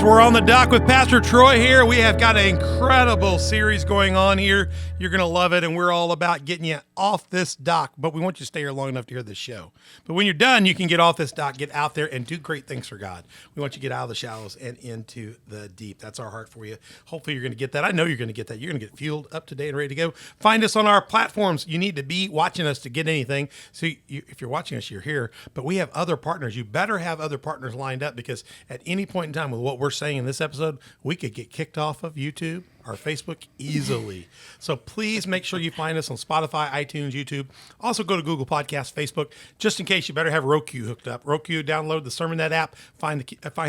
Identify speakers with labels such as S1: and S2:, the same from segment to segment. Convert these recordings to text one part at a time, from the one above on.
S1: We're on the dock with Pastor Troy here. We have got an incredible series going on here. You're going to love it, and we're all about getting you off this dock, but we want you to stay here long enough to hear this show. But when you're done, you can get off this dock, get out there, and do great things for God. We want you to get out of the shallows and into the deep. That's our heart for you. Hopefully you're going to get that. I know you're going to get that. You're going to get fueled, up to date, and ready to go. Find us on our platforms. You need to be watching us to get anything. So if you're watching us, you're here. But we have other partners. You better have other partners lined up, because at any point in time with what we're saying in this episode, we could get kicked off of YouTube or Facebook easily. So please make sure you find us on Spotify, iTunes, YouTube. Also go to Google Podcasts, Facebook. Just in case, you better have Roku hooked up. Roku, download the SermonNet app, find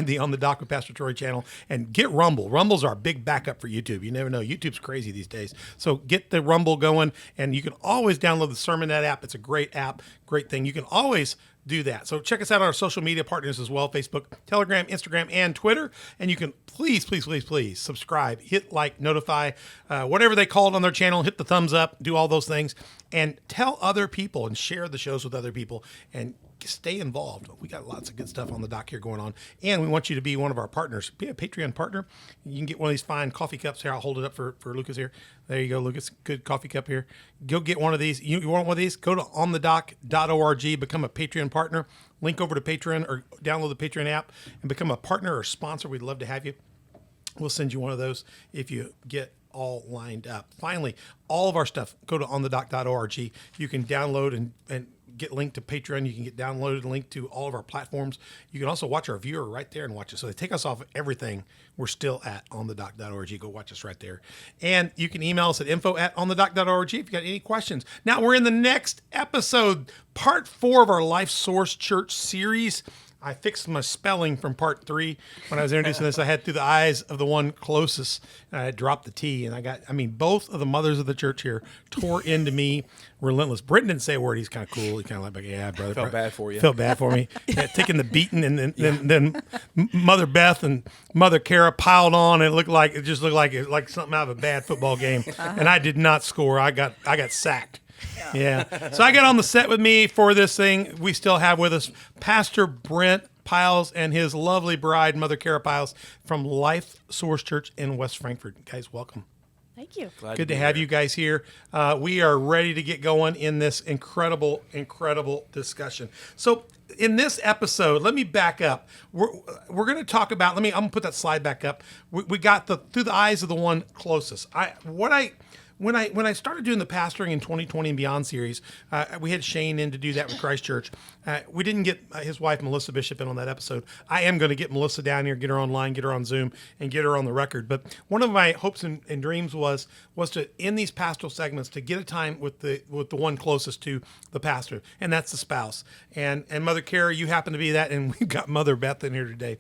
S1: the On the Dock with Pastor Troy channel, and get Rumble. Rumble's our big backup for YouTube. You never know. YouTube's crazy these days. So get the Rumble going, and you can always download the SermonNet app. It's a great app, great thing. You can always do that. So check us out on our social media partners as well: Facebook, Telegram, Instagram, and Twitter. And you can please subscribe, hit like, notify, whatever they call it on their channel, hit the thumbs up, do all those things, and tell other people and share the shows with other people and stay involved. We got lots of good stuff on the dock here going on, and we want you to be one of our partners. Be a Patreon partner. You can get one of these fine coffee cups here. I'll hold it up for Lucas here. There you go, Lucas. Good coffee cup here. Go get one of these. You want one of these? Go to onthedock.org, become a Patreon partner. Link over to Patreon or download the Patreon app and become a partner or sponsor. We'd love to have you. We'll send you one of those if you get all lined up. Finally, all of our stuff, go to onthedock.org. You can download and get linked to Patreon. You can get downloaded and linked to all of our platforms. You can also watch our viewer right there and watch us. So they take us off of everything. We're still at onthedock.org. Go watch us right there. And you can email us at info@onthedock.org if you got any questions. Now we're in the next episode, part 4 of our LifeSource Church series. I fixed my spelling from part 3 when I was introducing this. I had through the eyes of the one closest, and I had dropped the T, and both of the mothers of the church here tore into me relentless. Britton didn't say a word. He's kind of cool. He kind of like, yeah, brother.
S2: Felt bad for you.
S1: Felt bad for me. Yeah, taking the beating, and then Mother Beth and Mother Kara piled on, and it just looked like something out of a bad football game. And I did not score. I got sacked. Yeah. So I got on the set with me for this thing. We still have with us Pastor Brent Piles and his lovely bride, Mother Kara Piles, from LifeSource Church in West Frankfort. Guys, welcome.
S3: Thank you.
S1: Good to have you guys here. We are ready to get going in this incredible discussion. So in this episode, let me back up. We're going to talk about, I'm going to put that slide back up. We got through the eyes of the one closest. When I started doing the Pastoring in 2020 and Beyond series, we had Shane in to do that with Christ Church. We didn't get his wife, Melissa Bishop, in on that episode. I am going to get Melissa down here, get her online, get her on Zoom, and get her on the record. But one of my hopes and dreams was to, in these pastoral segments, to get a time with the one closest to the pastor, and that's the spouse. And Mother Kara, you happen to be that, and we've got Mother Beth in here today.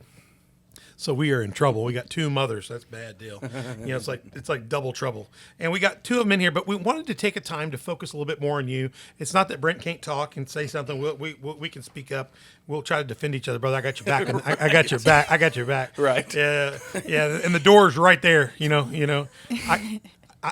S1: So we are in trouble. We got 2 mothers. That's a bad deal. It's like double trouble. And we got 2 of them in here, but we wanted to take a time to focus a little bit more on you. It's not that Brent can't talk and say something. We can speak up. We'll try to defend each other, brother. I got your back. Right. I got your back. I got your back.
S2: Right.
S1: Yeah. And the door's right there.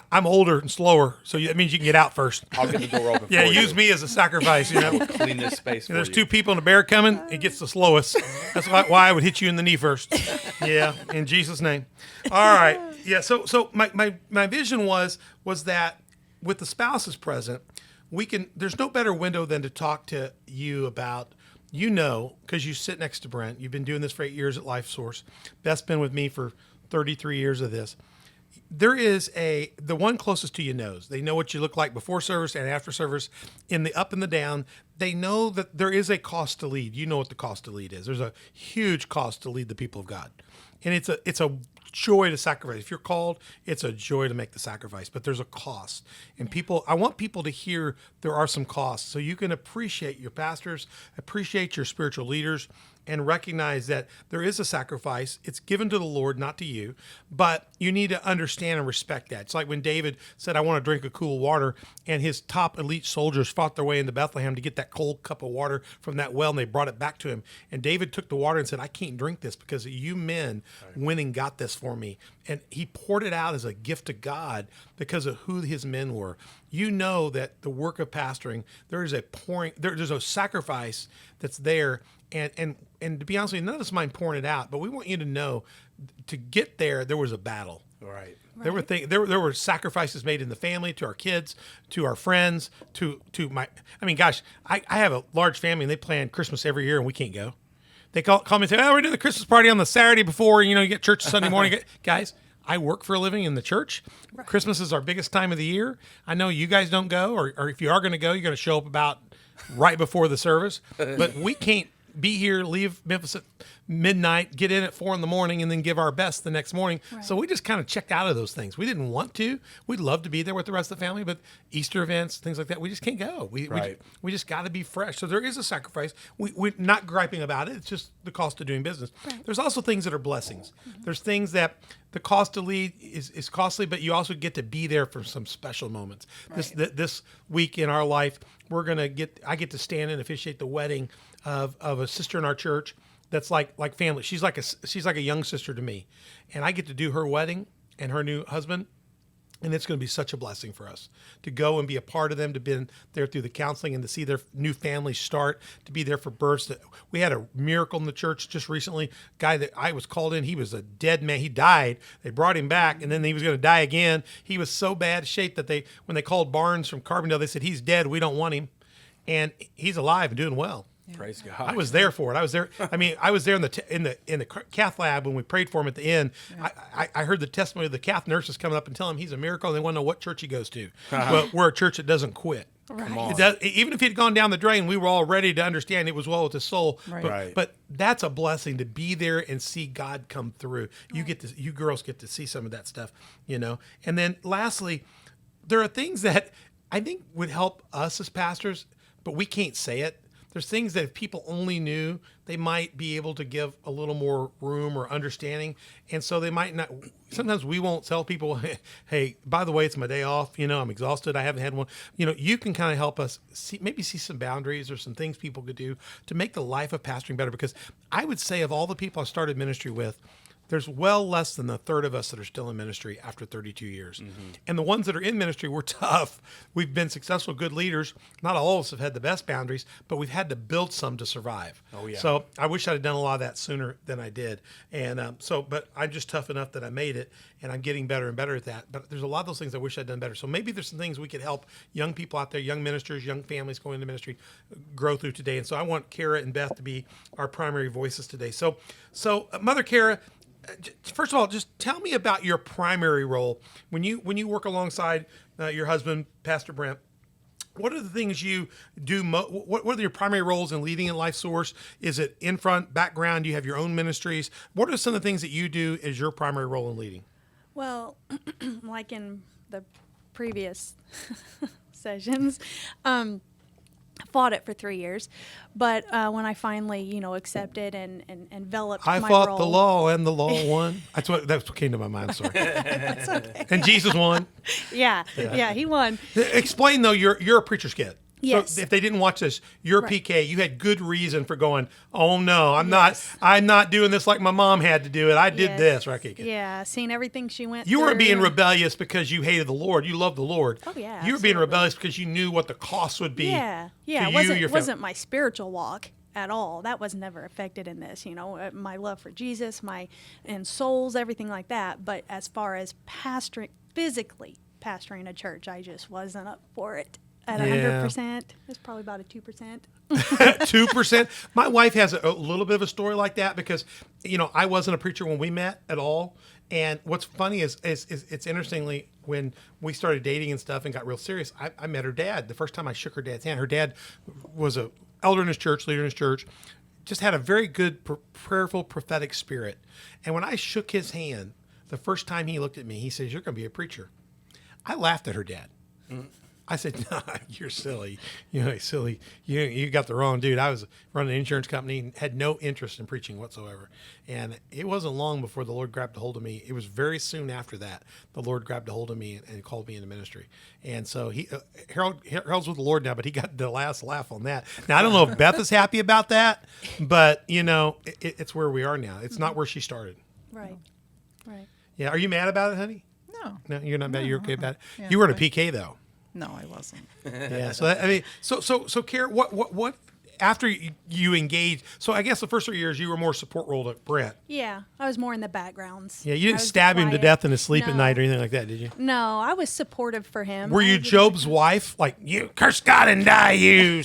S1: I'm older and slower, so that means you can get out first.
S2: I'll get the door open.
S1: Yeah, use me as a sacrifice.
S2: We'll clean this space.
S1: There's 2 people and a bear coming. It gets the slowest. That's why I would hit you in the knee first. Yeah, in Jesus' name. All right. Yeah. So my vision was that with the spouses present, there's no better window than to talk to you about. Because you sit next to Brent. You've been doing this for 8 years at LifeSource. Beth's been with me for 33 years of this. There is the one closest to you knows. They know what you look like before service and after service, in the up and the down. They know that there is a cost to lead. You know what the cost to lead is. There's a huge cost to lead the people of God. And it's a joy to sacrifice. If you're called, it's a joy to make the sacrifice, but there's a cost. And I want people to hear there are some costs, so you can appreciate your pastors, appreciate your spiritual leaders, and recognize that there is a sacrifice. It's given to the Lord, not to you, but you need to understand and respect that. It's like when David said, I want to drink a cool water, and his top elite soldiers fought their way into Bethlehem to get that cold cup of water from that well, and they brought it back to him. And David took the water and said, I can't drink this because you men went and got this for me. and he poured it out as a gift to God because of who his men were. You know that the work of pastoring, there's a sacrifice that's there. And to be honest with you, none of us mind pouring it out, but we want you to know to get there was a battle.
S2: Right.
S1: There were sacrifices made in the family, to our kids, to our friends, to my. I mean, gosh, I have a large family and they plan Christmas every year and we can't go. They call me and say, "Oh, we're doing the Christmas party on the Saturday before. You get church Sunday morning." Guys, I work for a living in the church. Right. Christmas is our biggest time of the year. I know you guys don't go, or if you are going to go, you're going to show up about right before the service. But we can't be here, leave Memphis at midnight, get in at 4 a.m, and then give our best the next morning. Right. So we just kind of checked out of those things. We didn't want to. We'd love to be there with the rest of the family, but Easter events, things like that, we just can't go. We just got to be fresh. So there is a sacrifice. We're not griping about it. It's just the cost of doing business. Right. There's also things that are blessings. Mm-hmm. There's things that the cost to lead is costly, but you also get to be there for some special moments. Right. This week in our life, I get to stand and officiate the wedding of a sister in our church that's like family. She's like a young sister to me, and I get to do her wedding and her new husband, and it's going to be such a blessing for us to go and be a part of them, to be there through the counseling and to see their new family start, to be there for births. We had a miracle in the church just recently. Guy that I was called in, he was a dead man. He died. They brought him back, and then he was going to die again. He was so bad shape that when they called Barnes from Carbondale, they said, "He's dead. We don't want him," and he's alive and doing well.
S2: Praise God.
S1: I was there for it. I was there. I mean, I was there in the cath lab when we prayed for him at the end. Yeah. I heard the testimony of the cath nurses coming up and telling him he's a miracle, and they want to know what church he goes to. Well, we're a church that doesn't quit. Right. Even if he'd gone down the drain, we were all ready to understand it was well with his soul. Right. But that's a blessing to be there and see God come through. Right. You girls get to see some of that stuff, And then lastly, there are things that I think would help us as pastors, but we can't say it. There's things that if people only knew, they might be able to give a little more room or understanding. And so they might not, sometimes we won't tell people, "Hey, by the way, it's my day off. I'm exhausted. I haven't had one." You can kind of help us maybe see some boundaries or some things people could do to make the life of pastoring better. Because I would say of all the people I started ministry with, there's well less than a third of us that are still in ministry after 32 years. Mm-hmm. And the ones that are in ministry, we're tough. We've been successful, good leaders. Not all of us have had the best boundaries, but we've had to build some to survive. Oh, yeah. So I wish I'd done a lot of that sooner than I did. And but I'm just tough enough that I made it, and I'm getting better and better at that. But there's a lot of those things I wish I'd done better. So maybe there's some things we could help young people out there, young ministers, young families going into ministry, grow through today. And so I want Kara and Beth to be our primary voices today. So Mother Kara, first of all, just tell me about your primary role when you work alongside your husband, Pastor Brent. What are the things you do? What are your primary roles in leading in LifeSource? Is it in front, background? Do you have your own ministries? What are some of the things that you do as your primary role in leading?
S3: Well, like in the previous sessions, fought it for 3 years, but when I finally, accepted and enveloped my role.
S1: I fought the law and the law won. That's what came to my mind. Sorry.
S3: That's okay.
S1: And Jesus won.
S3: Yeah, he won.
S1: Explain though, you're a preacher's kid.
S3: Yes.
S1: So if they didn't watch this, you're
S3: right.
S1: PK. You had good reason for going, "Oh no, I'm not doing this like my mom had to do it. I did this." Right, KK?
S3: Yeah, seeing everything she went
S1: You
S3: through.
S1: weren't being rebellious because you hated the Lord. You loved the Lord.
S3: Oh yeah.
S1: You were being rebellious because you knew what the cost would be.
S3: Yeah. It wasn't my spiritual walk at all. That was never affected in this. My love for Jesus, and souls, everything like that. But as far as physically pastoring a church, I just wasn't up for it. At 100%, it's probably about a 2%.
S1: 2%. My wife has a little bit of a story like that because, I wasn't a preacher when we met at all. And what's funny is it's interestingly when we started dating and stuff and got real serious, I met her dad. The first time I shook her dad's hand, her dad was a elder in his church, leader in his church, just had a very good prayerful prophetic spirit. And when I shook his hand, the first time he looked at me, he says, "You're going to be a preacher." I laughed at her dad. Mm-hmm. I said, "No, you're silly. Silly. You got the wrong dude." I was running an insurance company and had no interest in preaching whatsoever. And it wasn't long before the Lord grabbed a hold of me. It was very soon after that the Lord grabbed a hold of me and called me into ministry. And so Harold's with the Lord now, but he got the last laugh on that. Now, I don't know if Beth is happy about that, but, it's where we are now. It's not where she started.
S3: Right.
S1: Yeah. Are you mad about it, honey?
S4: No.
S1: No, you're not mad. You're okay about it.
S4: Yeah,
S1: You were in a
S4: but-
S1: PK though.
S4: No, I wasn't.
S1: Yeah. So I mean, so Kara, what after you engaged? So I guess the first 3 years you were more support role to Brent.
S3: Yeah, I was more in the backgrounds.
S1: Yeah, you
S3: I
S1: didn't
S3: was
S1: stab him to
S3: quiet.
S1: death in his sleep at
S3: No.
S1: night or anything like that, did you?
S3: No, I was supportive for him.
S1: Were
S3: I
S1: you
S3: was-
S1: Job's wife? Like, you curse God and die, you.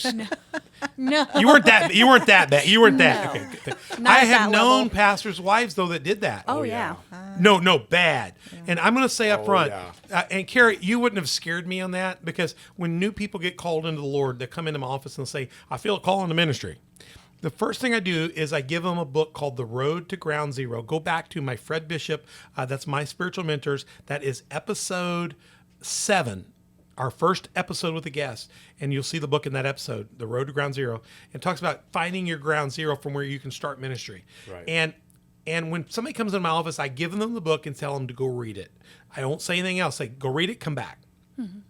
S3: No.
S1: You weren't that. You weren't that bad. You weren't that.
S3: No.
S1: Okay.
S3: Not
S1: I
S3: at
S1: have
S3: that
S1: known
S3: level.
S1: pastors' wives though that did that.
S3: Oh, yeah.
S1: No, bad. And I'm going to say up front,
S2: yeah.
S1: and Carrie, you wouldn't have scared me on that because when new people get called into the Lord, they come into my office and say, I feel a call into ministry. The first thing I do is I give them a book called The Road to Ground Zero. Go back to my Fred Bishop, that's my spiritual mentors. That is episode 7, our first episode with a guest. And you'll see the book in that episode, The Road to Ground Zero. It talks about finding your ground zero from where you can start ministry.
S2: Right.
S1: And when somebody comes in my office, I give them the book and tell them to go read it. I don't say anything else. I say, go read it, come back.
S3: Mm-hmm.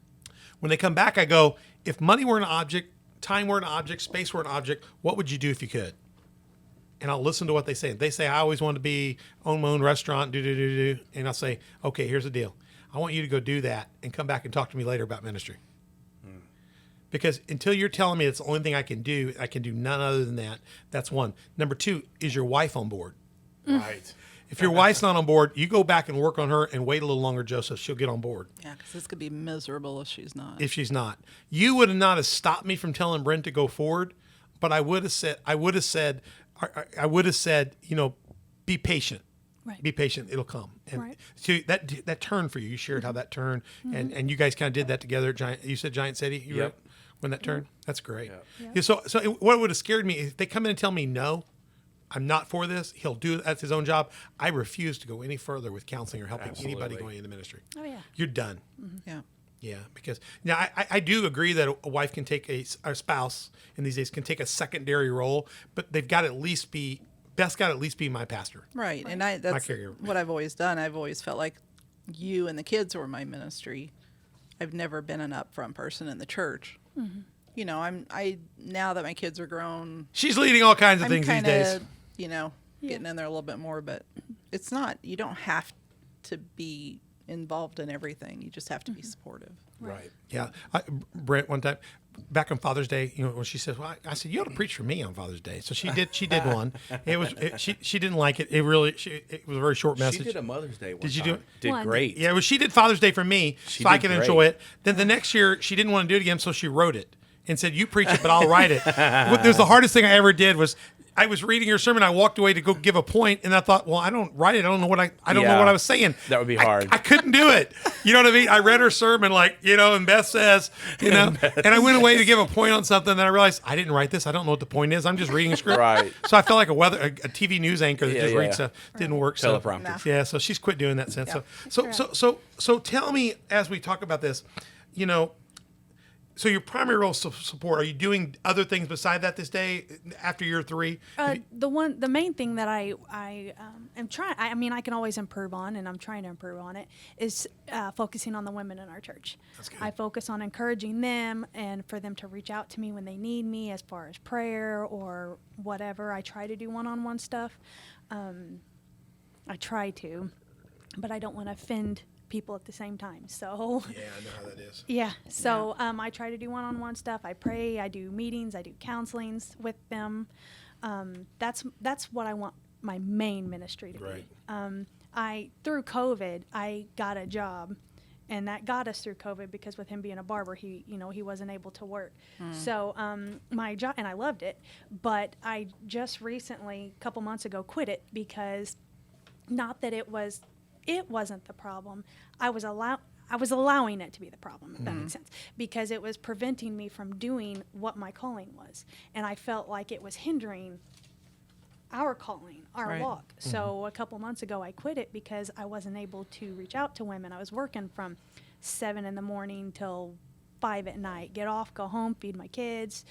S1: When they come back, I go, if money were an object, time were an object, space were an object, what would you do if you could? And I'll listen to what they say. If they say, I always wanted to own my own restaurant, do. And I'll say, okay, here's the deal. I want you to go do that and come back and talk to me later about ministry. Because until you're telling me it's the only thing I can do none other than that. That's one. Number 2, is your wife on board?
S2: Right.
S1: If your wife's not on board, you go back and work on her and wait a little longer, Joseph. She'll get on board.
S4: Yeah, because this could be miserable if she's not.
S1: If she's not, you would have not have stopped me from telling Brent to go forward, but I would have said, you know, be patient.
S3: Right.
S1: Be patient. It'll come. And
S3: Right.
S1: so that turn for you, you shared how that turned, and you guys kind of did that together. You said Giant City. You
S2: Yep.
S1: wrote when that turned. That's great.
S2: Yep.
S1: Yeah, so what would have scared me if they come in and tell me no, I'm not for this. He'll do that's his own job. I refuse to go any further with counseling or helping anybody
S2: Absolutely.
S1: going into ministry.
S3: Oh, yeah.
S1: You're done.
S4: Yeah.
S1: Yeah, because now I do agree that a wife can take a spouse in these days can take a secondary role, but they've got to at least be my pastor.
S4: Right. And that's
S1: caregiver.
S4: what I've always done. I've always felt like you and the kids were my ministry. I've never been an upfront person in the church.
S3: Mm-hmm.
S4: You know, now that my kids are grown,
S1: She's leading all kinds of
S4: I'm
S1: things these
S4: kind
S1: days.
S4: of, you know, getting in there a little bit more, but it's not, you don't have to be involved in everything. You just have to be supportive.
S2: Right.
S1: Yeah, Brent, one time back on Father's Day, you know, when she says, "Well," I said, "You ought to preach for me on Father's Day." So she did. She did one. She didn't like it. It was a very short message.
S2: She did a Mother's Day one
S1: Did you
S2: time.
S1: do it?
S2: Did
S3: One.
S2: great.
S1: Yeah, well, she did Father's Day for me,
S2: She
S1: so I
S2: did
S1: could
S2: great.
S1: enjoy it. Then the next year, she didn't want to do it again, so she wrote it and said, "You preach it, but I'll write it." It was the hardest thing I ever did. Was I was reading her sermon, I walked away to go give a point, and I thought, well, I don't write it. I don't know what I don't know
S2: Yeah.
S1: what I was saying.
S2: That would be hard.
S1: I couldn't do it. You know what I mean? I read her sermon, like, you know, and Beth says, you know, and I went away to give a point on something, and I realized I didn't write this. I don't know what the point is. I'm just reading a script.
S2: Right.
S1: So I felt like a TV news anchor that
S2: Yeah,
S1: just
S2: yeah.
S1: reads stuff. Didn't work. So
S2: Teleprompter.
S1: yeah, so she's quit doing that since.
S4: Yeah.
S1: So tell me, as we talk about this, you know, so your primary role is support. Are you doing other things beside that this day after year 3?
S3: The main thing that I am trying. I mean, I can always improve on, and I'm trying to improve on it. Is focusing on the women in our church.
S1: That's good.
S3: I focus on encouraging them and for them to reach out to me when they need me, as far as prayer or whatever. I try to do one-on-one stuff. I try to, but I don't want to offend people at the same time. So
S1: Yeah, I know how that is.
S3: yeah. So I try to do one-on-one stuff. I pray. I do meetings. I do counselings with them. That's what I want my main ministry to
S1: Right.
S3: be. Through COVID, I got a job, and that got us through COVID because with him being a barber, he wasn't able to work. So my job, and I loved it, but I just recently, a couple months ago, quit it because not that it wasn't the problem. I was allowing it to be the problem, if that makes sense, because it was preventing me from doing what my calling was. And I felt like it was hindering our calling, our
S4: Right.
S3: walk. So a couple months ago, I quit it because I wasn't able to reach out to women. I was working from 7 in the morning till 5 at night. Get off, go home, feed my kids,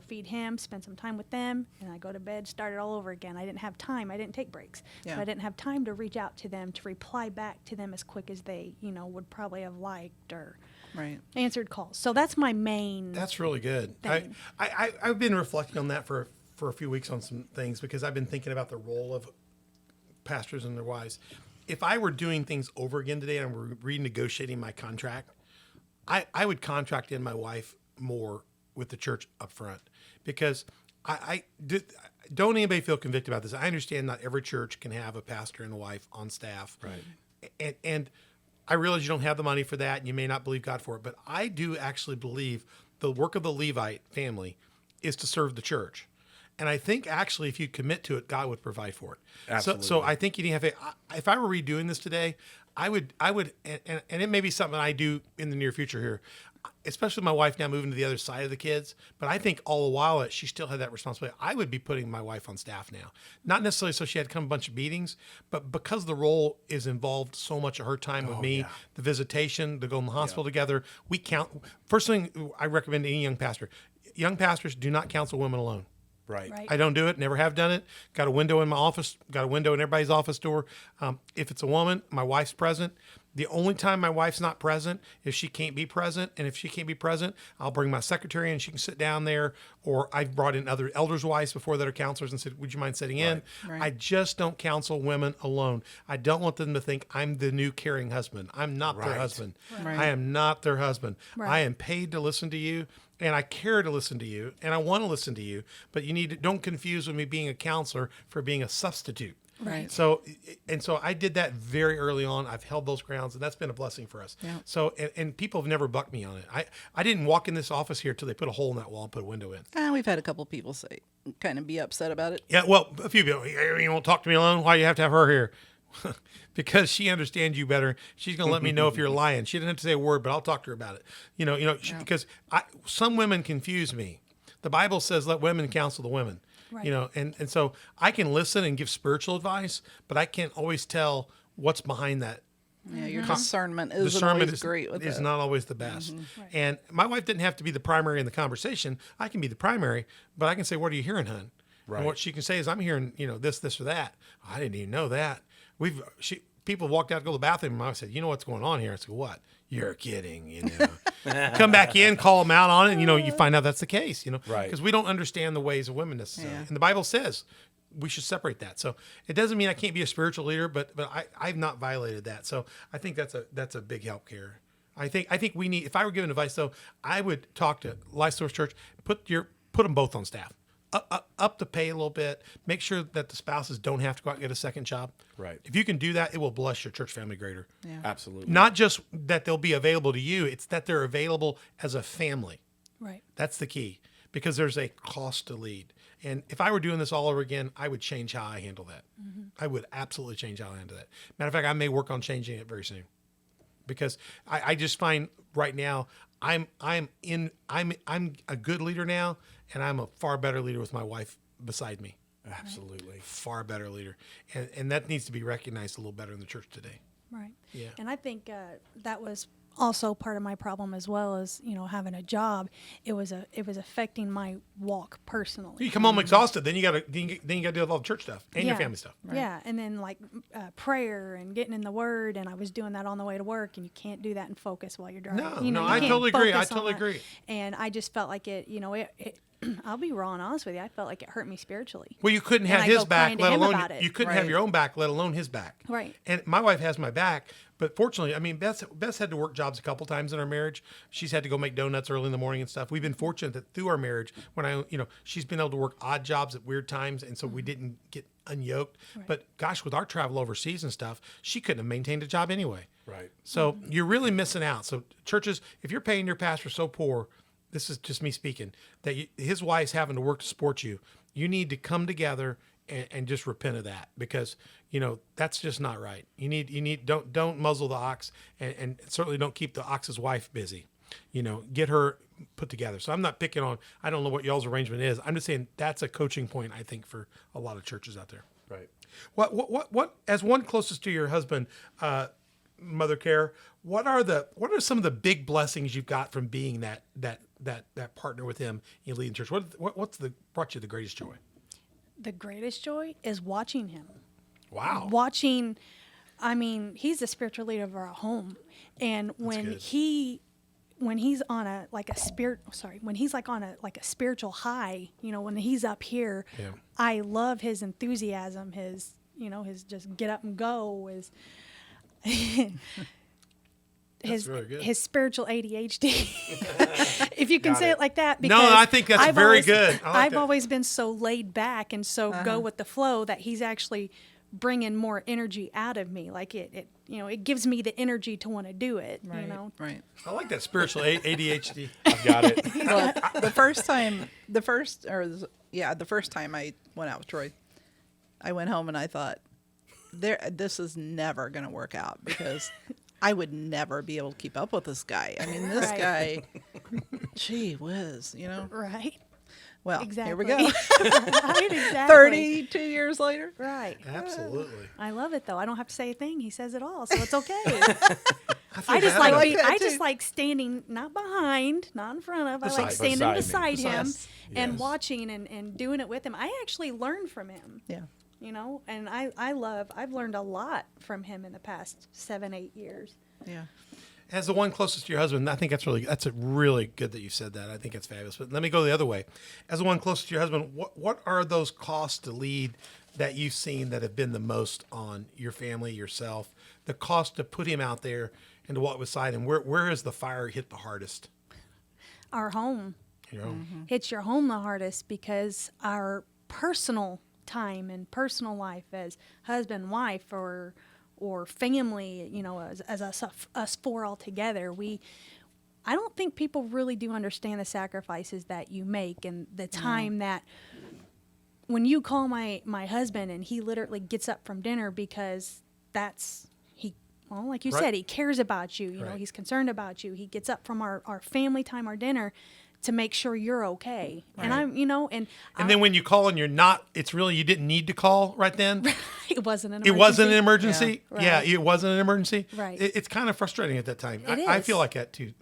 S3: feed him, spend some time with them, and I go to bed, start it all over again. I didn't have time. I didn't take breaks.
S4: Yeah.
S3: So I didn't have time to reach out to them, to reply back to them as quick as they, would probably have liked or
S4: Right.
S3: answered calls. So that's my main.
S1: That's really good.
S3: Thing.
S1: I've been reflecting on that for a few weeks on some things because I've been thinking about the role of pastors and their wives. if I were doing things over again today and we're renegotiating my contract, I would contract in my wife more with the church up front, because don't anybody feel convicted about this. I understand not every church can have a pastor and a wife on staff.
S2: Right.
S1: And I realize you don't have the money for that and you may not believe God for it, but I do actually believe the work of the Levite family is to serve the church. And I think actually if you commit to it, God would provide for it.
S2: Absolutely.
S1: So I think you need to have if I were redoing this today, I would, and it may be something I do in the near future here, especially my wife now moving to the other side of the kids. But I think all the while that she still had that responsibility, I would be putting my wife on staff now. Not necessarily so she had to come a bunch of meetings, but because the role is involved so much of her time with me, the visitation, the go in the hospital together, we count. First thing I recommend to any young pastor, young pastors do not counsel women alone.
S2: Right.
S1: I don't do it. Never have done it. Got a window in my office. Got a window in everybody's office door. If it's a woman, my wife's present. The only time my wife's not present is she can't be present. And if she can't be present, I'll bring my secretary and she can sit down there. Or I've brought in other elders' wives before that are counselors and said, would you mind sitting in?
S4: Right.
S1: I just don't counsel women alone. I don't want them to think I'm the new caring husband. I'm not their husband.
S4: Right.
S1: I am not their husband.
S3: Right.
S1: I am paid to listen to you. And I care to listen to you, and I want to listen to you, but don't confuse with me being a counselor for being a substitute.
S4: Right.
S1: So I did that very early on. I've held those grounds, and that's been a blessing for us.
S4: Yeah.
S1: So, and people have never bucked me on it. I didn't walk in this office here till they put a hole in that wall and put a window in.
S4: We've had a couple people say, kind of be upset about it.
S1: Yeah, well, a few people, you won't talk to me alone? Why do you have to have her here? Because she understands you better. She's going to let me know if you're lying. She didn't have to say a word, but I'll talk to her about it. Because some women confuse me. The Bible says, let women counsel the women.
S3: Right.
S1: And so I can listen and give spiritual advice, but I can't always tell what's behind that.
S4: Yeah, your discernment isn't always great with
S1: is
S4: that.
S1: not always the best.
S3: Right.
S1: And my wife didn't have to be the primary in the conversation. I can be the primary, but I can say, what are you hearing, hon?
S2: Right.
S1: And what she can say is, I'm hearing, this or that. Oh, I didn't even know that. People walked out to go to the bathroom, and I said, you know what's going on here? I said, what? You're kidding, Come back in, call them out on it, and, you find out that's the case,
S2: Right.
S1: Because we don't understand the ways of women necessarily.
S4: Yeah.
S1: And the Bible says we should separate that. So it doesn't mean I can't be a spiritual leader, but I've not violated that. So I think that's a big help here. I think we need, if I were giving advice, though, I would talk to LifeSource Church, put them both on staff. Up the pay a little bit. Make sure that the spouses don't have to go out and get a second job.
S2: Right.
S1: If you can do that, it will bless your church family greater.
S4: Yeah.
S2: Absolutely.
S1: Not just that they'll be available to you, it's that they're available as a family.
S3: Right.
S1: That's the key, because there's a cost to lead. And if I were doing this all over again, I would change how I handle that. Mm-hmm. I would absolutely change how I handle that. Matter of fact, I may work on changing it very soon, because I just find right now I'm a good leader now, and I'm a far better leader with my wife beside me.
S2: Absolutely.
S1: Far better leader. And that needs to be recognized a little better in the church today.
S3: Right.
S1: Yeah.
S3: And I think that was also part of my problem, as well as having a job. It was affecting my walk personally.
S1: You come home exhausted, then you got to deal with all the church stuff and your family stuff.
S3: Yeah, and then prayer and getting in the Word, and I was doing that on the way to work, and you can't do that and focus while you're driving.
S1: No,
S3: you
S1: I
S3: can't
S1: totally agree.
S3: focus
S1: I
S3: on
S1: totally
S3: that.
S1: agree.
S3: And I just felt like it. I'll be raw and honest with you. I felt like it hurt me spiritually.
S1: Well, you couldn't
S3: And
S1: have
S3: I
S1: his
S3: go
S1: back,
S3: crying to
S1: let
S3: him
S1: alone
S3: about it.
S1: you couldn't have
S4: Right.
S1: your own back, let alone his back.
S3: Right.
S1: And my wife has my back, but fortunately, I mean, Beth's had to work jobs a couple times in our marriage. She's had to go make donuts early in the morning and stuff. We've been fortunate that through our marriage, she's been able to work odd jobs at weird times, and so we didn't get unyoked.
S3: Right.
S1: But gosh, with our travel overseas and stuff, she couldn't have maintained a job anyway.
S2: Right.
S1: So you're really missing out. So churches, if you're paying your pastor so poor, this is just me speaking, that his wife's having to work to support you, you need to come together and just repent of that, because that's just not right. You need don't muzzle the ox, and certainly don't keep the ox's wife busy. Get her put together. So I'm not picking on, I don't know what y'all's arrangement is. I'm just saying that's a coaching point, I think, for a lot of churches out there.
S2: Right.
S1: What as one closest to your husband, Mother Care, what are some of the big blessings you've got from being that partner with him in leading church? What's brought you the greatest joy?
S3: The greatest joy is watching him.
S1: Wow.
S3: Watching, he's the spiritual leader of our home, and when
S1: good.
S3: he's on a spiritual high, when he's up here,
S1: Yeah.
S3: I love his enthusiasm, his his just get up and go is
S1: really good.
S3: his spiritual ADHD, if you can say it like that.
S1: No, I think that's very good. I like
S3: I've
S1: that.
S3: always been so laid back and so go with the flow that he's actually bringing more energy out of me. Like it gives me the energy to want to do it.
S4: Right. Right.
S1: I like that spiritual ADHD.
S2: I've got it.
S4: Well, the first time I went out with Troy, I went home and I thought, this is never going to work out because I would never be able to keep up with this guy. I mean, this guy, gee whiz,
S3: Right.
S4: Well,
S3: Exactly.
S4: here we go.
S3: Right, exactly.
S4: 32 years later.
S3: Right.
S1: Absolutely.
S3: I love it though. I don't have to say a thing. He says it all, so it's okay.
S1: I
S3: just
S1: like
S3: like
S4: that
S3: I
S4: too.
S3: just like standing, not behind, not in front of. I like
S2: Beside
S3: standing
S2: me.
S3: beside him
S2: Yes.
S3: and
S2: Yes.
S3: watching and doing it with him. I actually learned from him.
S4: Yeah.
S3: And I've learned a lot from him in the past 7-8 years.
S4: Yeah.
S1: As the one closest to your husband, I think that's a really good that you said that. I think that's fabulous. But let me go the other way. As the one closest to your husband, what are those costs to lead that you've seen that have been the most on your family, yourself? The cost to put him out there and to walk beside him. Where has the fire hit the hardest?
S3: Our home. Hits your home the hardest because our personal time and personal life as husband, wife, or family, as us four all together, I don't think people really do understand the sacrifices that you make and the time that when you call my husband and he literally gets up from dinner because like you
S1: Right.
S3: said, he cares about you,
S1: Right.
S3: he's concerned about you. He gets up from our family time, our dinner, to make sure you're okay. And
S1: And then when you call and you're not, it's really, you didn't need to call right then.
S3: it wasn't an
S1: It
S3: emergency.
S1: wasn't an emergency.
S3: Yeah.
S1: Yeah,
S3: Right.
S1: it wasn't an emergency.
S3: Right.
S1: It's kind of frustrating at that time.
S3: It
S1: I
S3: is.
S1: feel like that too.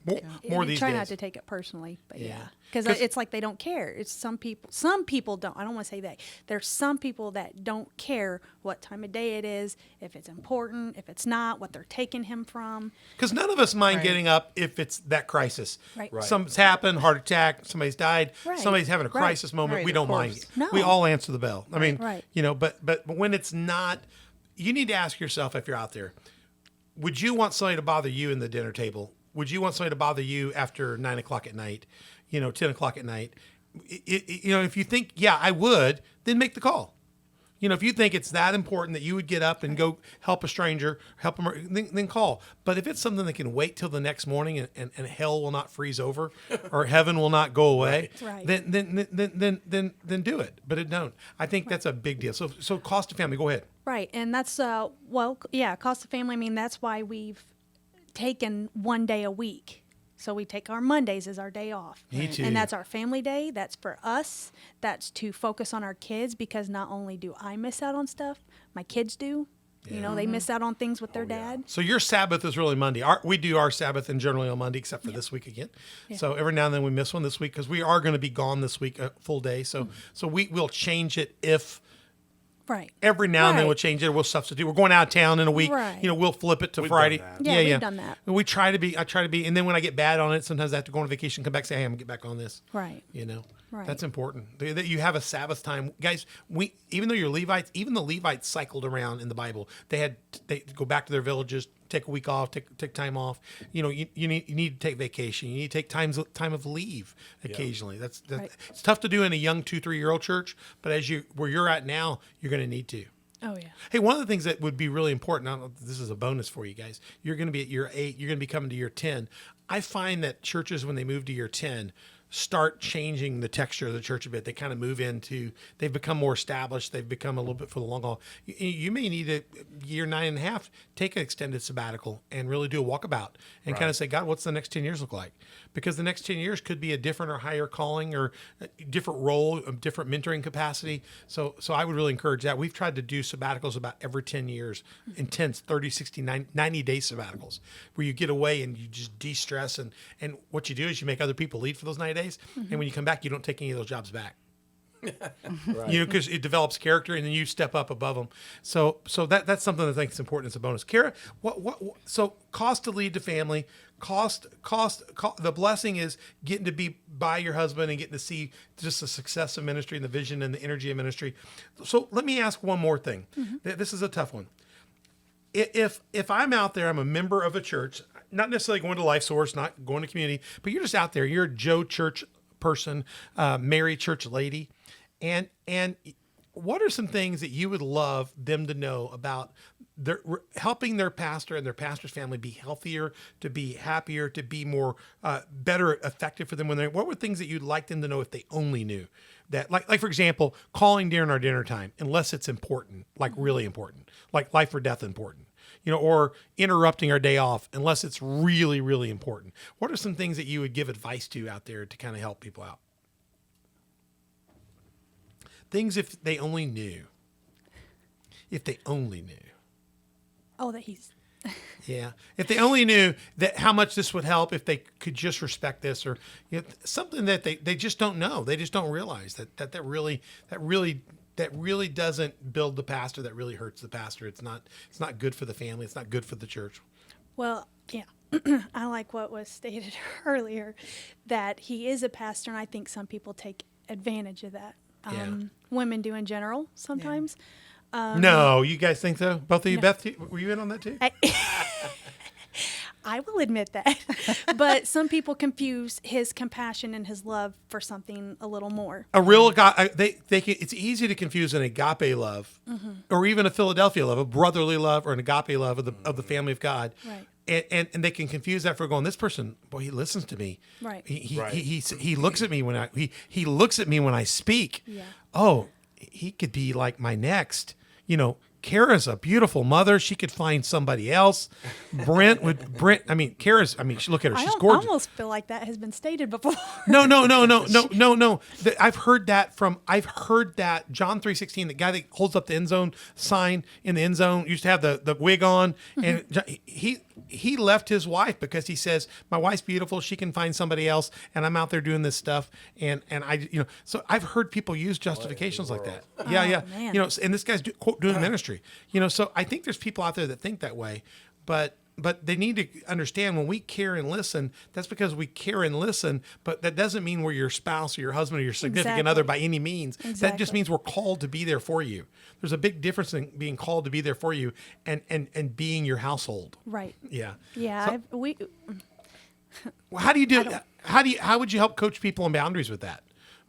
S1: More
S3: I
S1: these
S3: try
S1: days.
S3: not to take it personally, but
S1: Yeah.
S3: yeah. Because
S1: 'Cause-
S3: it's like they don't care. It's some people don't. I don't want to say that. There's some people that don't care what time of day it is, if it's important, if it's not, what they're taking him from.
S1: Because none of us mind
S4: Right.
S1: getting up if it's that crisis.
S3: Right.
S2: Right.
S1: Something's happened, heart attack, somebody's died,
S3: Right.
S1: somebody's having a
S3: Right.
S1: crisis moment.
S4: Right,
S1: We
S4: of
S1: don't mind.
S4: course.
S3: No.
S1: We all answer the bell. I mean,
S3: Right.
S1: but when it's not, you need to ask yourself if you're out there, would you want somebody to bother you in the dinner table? Would you want somebody to bother you after 9 o'clock at night, 10 o'clock at night? If you think, yeah, I would, then make the call. If you think it's that important that you would get up and go help a stranger, help them, then call. But if it's something that can wait till the next morning and hell will not freeze over or heaven will not go away,
S3: Right.
S1: then do it. But it don't. I think that's a big deal. So cost of family, go ahead.
S3: Right, and that's cost of family. I mean, that's why we've taken one day a week. So we take our Mondays as our day off.
S1: Me too.
S3: And that's our family day. That's for us. That's to focus on our kids because not only do I miss out on stuff, my kids do. They miss out on things with their dad.
S1: So your Sabbath is really Monday. We do our Sabbath and generally on Monday, except for this week again.
S3: Yeah.
S1: So every now and then we miss one this week because we are going to be gone this week a full day. So we'll change it if
S3: Right.
S1: every now and then
S3: Right.
S1: we'll change it. We'll substitute. We're going out of town in a week.
S3: Right.
S1: We'll flip it to
S2: We've
S1: Friday.
S2: done that.
S3: Yeah, we've done that.
S1: And I try to be, and then when I get bad on it, sometimes I have to go on vacation, come back, say, hey, I'm gonna get back on this.
S3: Right. Right.
S1: That's important. That you have a Sabbath time, guys. Even though you're Levites, even the Levites cycled around in the Bible. They go back to their villages, take a week off, take time off. You need to take vacation. You need to take time of leave occasionally.
S3: Right.
S1: It's tough to do in a young 2-3-year-old church, but where you're at now, you're going to need to.
S3: Oh yeah.
S1: Hey, one of the things that would be really important, I don't know if this is a bonus for you guys, you're going to be at year 8, you're going to be coming to year 10. I find that churches, when they move to year 10, start changing the texture of the church a bit. They kind of move they've become more established. They've become a little bit for the long haul. You may need a year 9.5, take an extended sabbatical and really do a walkabout and kind of say, God, what's the next 10 years look like? Because the next 10 years could be a different or higher calling or a different role, a different mentoring capacity. So I would really encourage that. We've tried to do sabbaticals about every 10 years, intense 30, 60, 90-day sabbaticals where you get away and you just de-stress. And what you do is you make other people lead for those 90 days. And when you come back, you don't take any of those jobs back.
S2: Right.
S1: You know, because it develops character, and then you step up above them. So that's something that I think is important as a bonus. Kara, so cost to lead to family, cost. The blessing is getting to be by your husband and getting to see just the success of ministry and the vision and the energy of ministry. So let me ask one more thing. This is a tough one. If I'm out there, I'm a member of a church, not necessarily going to LifeSource, not going to community, but you're just out there. You're a Joe church person, Mary church lady, and what are some things that you would love them to know about helping their pastor and their pastor's family be healthier, to be happier, to be more better, effective for them when what were things that you'd like them to know if they only knew that, like for example, calling during our dinner time, unless it's important, like really important, like life or death important, you know, or interrupting our day off, unless it's really, really important. What are some things that you would give advice to out there to kind of help people out? Things if they only knew. If they only knew.
S3: Oh, that he's.
S1: Yeah. If they only knew that how much this would help if they could just respect this, or you know, something that they just don't know. They just don't realize that really doesn't build the pastor. That really hurts the pastor. It's not good for the family. It's not good for the church.
S3: Well, yeah. I like what was stated earlier, that he is a pastor, and I think some people take advantage of that. Women do in general sometimes.
S1: No, you guys think so? Both of you, no. Beth, were you in on that too?
S3: I will admit that. But some people confuse his compassion and his love for something a little more. A real
S1: it's easy to confuse an agape love, or even a Philadelphia love, a brotherly love, or an agape love of the family of God.
S3: Right.
S1: And they can confuse that for going, this person, boy, he listens to me.
S3: Right.
S1: He looks at me when he looks at me when I speak.
S3: Yeah.
S1: Oh, he could be like my next. You know, Kara's a beautiful mother. She could find somebody else. Kara's, look at her. She's gorgeous.
S3: I almost feel like that has been stated before.
S1: No. I've heard that John 3:16, the guy that holds up the end zone sign in the end zone used to have the wig on, and he left his wife because he says, my wife's beautiful. She can find somebody else. And I'm out there doing this stuff. And so I've heard people use justifications like that. Yeah.
S3: Man.
S1: And this guy's doing ministry, so I think there's people out there that think that way, but they need to understand when we care and listen, that's because we care and listen, but that doesn't mean we're your spouse or your husband or your significant other by any means.
S3: Exactly.
S1: That just means we're called to be there for you. There's a big difference in being called to be there for you and being your household.
S3: Right.
S1: Yeah.
S3: Yeah.
S1: So, how do you do? How would you help coach people on boundaries with that?